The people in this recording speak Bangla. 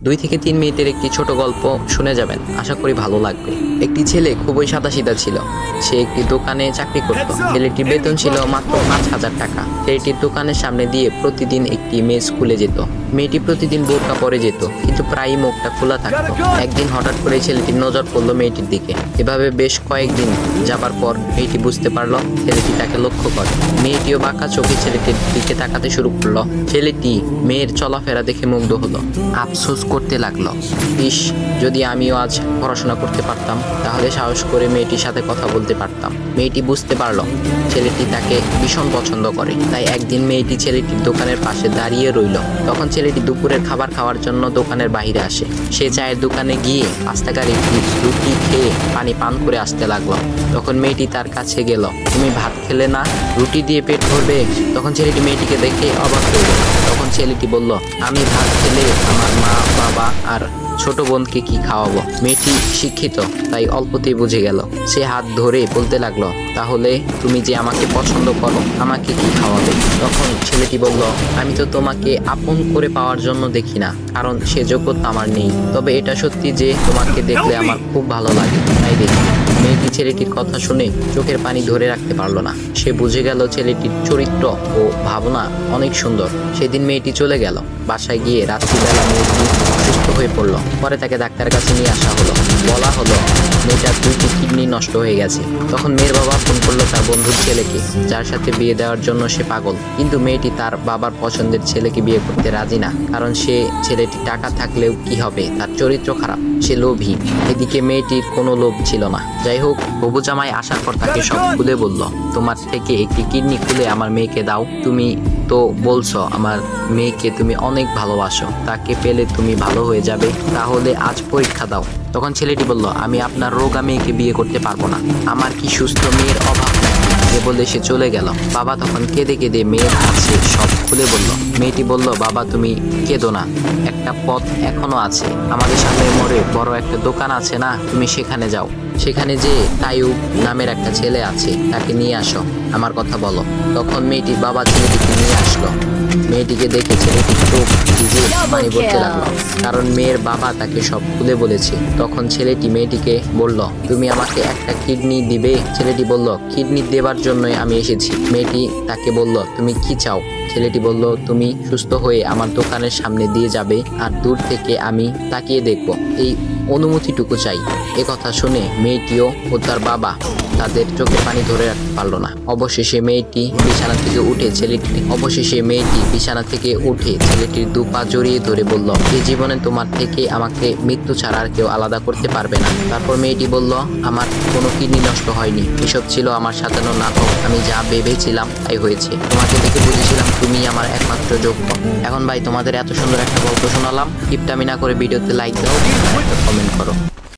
2 থেকে 3 মিনিটের একটি ছোট গল্প শুনে যাবেন, আশা করি ভালো লাগবে। একটি ছেলে খুবই সাদাসিধা ছিল। সে একটি দোকানে চাকরি করত। ছেলেটির বেতন ছিল মাত্র 5,000 টাকা। ছেলেটির দোকানের সামনে দিয়ে প্রতিদিন একটি মেয়ে স্কুলে যেত। মেয়েটি প্রতিদিন বোরকা পরে যেত, কিন্তু প্রায়ই মুখটা খোলা থাকতো। একদিন হঠাৎ করে ছেলেটির নজর পড়লো মেয়েটির দিকে। এভাবে বেশ কয়েকদিন যাবার পর মেয়েটি বুঝতে পারলো ছেলেটি তাকে লক্ষ্য করে। মেয়েটিও বাঁকা চোখে ছেলেটির দিকে তাকাতে শুরু করলো। ছেলেটি মেয়ের চলাফেরা দেখে মুগ্ধ হলো। আফসোস করতে লাগলো, ইস, যদি আমিও আজ পড়াশোনা করতে পারতাম, তাহলে সাহস করে মেয়েটির সাথে কথা বলতে পারতাম। মেয়েটি বুঝতে পারলো ছেলেটি তাকে ভীষণ পছন্দ করে। তাই একদিন মেয়েটি ছেলেটির দোকানের পাশে দাঁড়িয়ে রইল। তখন ছেলেটি দুপুরের খাবার খাওয়ার জন্য দোকানের বাইরে আসে। সে চায়ের দোকানে গিয়ে 5 টাকার একটি রুটি খেয়ে পানি পান করে আসতে লাগলো। তখন মেয়েটি তার কাছে গেল। তুমি ভাত খেলে না, রুটি দিয়ে পেট ভরবে? তখন ছেলেটি মেয়েটিকে দেখে অবাক হয়ে গেল। তখন ছেলেটি বলল, আমি ভাত খেলে আমার মা, বাবা আর ছোট বোনকে কি খাওয়াবো? মেয়েটি শিক্ষিত, তাই অল্পতেই বুঝে গেল। সে হাত ধরে বলতে লাগলো, তাহলে তুমি যে আমাকে পছন্দ করো, আমাকে কি খাওয়াবে? তখন ছেলেটি বলল, আমি তো তোমাকে আপন করে পাওয়ার জন্য দেখি না, কারণ সে যোগ্যতা আমার নেই। তবে এটা সত্যি যে তোমাকে দেখলে আমার খুব ভালো লাগে, তাই দেখি। মেয়েটি ছেলেটির কথা শুনে চোখের পানি ধরে রাখতে পারলো না। সে বুঝে গেল ছেলেটির চরিত্র ও ভাবনা অনেক সুন্দর। সেদিন মেয়েটি চলে গেল। বাসায় গিয়ে রাত্রিবেলা মেয়েটি অসুস্থ হয়ে পড়লো। পরে তাকে ডাক্তারের কাছে নিয়ে আসা হলো। বলা হলো মেয়েটার 2টি কিডনি নষ্ট হয়ে গেছে। তখন মেয়ের বাবা ফোন করলো তার বন্ধুর ছেলেকে, যার সাথে বিয়ে দেওয়ার জন্য সে পাগল। কিন্তু মেয়েটি তার বাবার পছন্দের ছেলেকে বিয়ে করতে রাজি না, কারণ সে ছেলেটি টাকা থাকলেও কি হবে, তার চরিত্র খারাপ, সে লোভী। এদিকে মেয়েটির কোনো লোভ ছিল না। যাই হোক, হবু জামাই আসার পর তাকে সব খুলে বলল, তোমার থেকে একটি কিডনি খুলে আমার মেয়েকে দাও। তুমি তো বলছো আমার মেয়েকে তুমি অনেক ভালোবাসো, তাকে পেলে তুমি ভালো হয়ে যাবে, তাহলে আজ পরীক্ষা দাও। তখন ছেলেটি বলল, আমি আপনার রোগা মেয়েকে বিয়ে করতে পারবো না, আমার কি সুস্থ মেয়ের অভাব নাকি? এ বলে সে চলে গেল। বাবা তখন কেঁদে কেঁদে মেয়ের কাছে সব খুলে বলল। মেয়েটি বলল, বাবা তুমি কেঁদো না, একটা পথ এখনো আছে। আমাদের সামনে মোড়ে বড় একটা দোকান আছে না, তুমি সেখানে যাও। সেখানে যে তাইয়ুব নামের একটা ছেলে আছে, তাকে নিয়ে আসো, আমার কথা বলো। তখন মেয়েটির বাবা ছেলেটিকে নিয়ে আসলো। মেয়েটিকে দেখে ছেলেটির চোখ ভিজে পানি পড়তে লাগলো, কারণ মেয়ের বাবা তাকে সব খুলে বলেছে। তখন ছেলেটি মেয়েটিকে বলল, তুমি আমাকে একটা কিডনি দিবে? ছেলেটি বলল, কিডনি দেবার জন্যই আমি এসেছি। মেয়েটি তাকে বলল, তুমি কি চাও? ছেলেটি বলল, তুমি সুস্থ হয়ে আমার দোকানের সামনে দিয়ে যাবে, আর দূর থেকে আমি তাকিয়ে দেখব, এই অনুমতিটুকু চাই। এ কথা শুনে মেয়েটিও ও তার বাবা তাদের চোখে পানি ধরে রাখতে পারলো না। অবশেষে মেয়েটি বিছানা থেকে উঠে ছেলেটির 2 পা জড়িয়ে ধরে বলল, এই জীবনে তোমার থেকে আমাকে মৃত্যু ছাড়া আর কেউ আলাদা করতে পারবে না। তারপর মেয়েটি বলল, আমার কোনো কিডনি নষ্ট হয়নি, এসব ছিল আমার সাজানো নাটক, আমি যা ভেবেছিলাম তাই হয়েছে। তোমাকে দেখে বুঝেছিলাম তুমি আমার একমাত্র যোগ্য। এখন ভাই, তোমাদের এত সুন্দর একটা গল্প শোনালাম, কিপটামি না করে ভিডিওতে লাইক দাও, একটা কমেন্ট করো।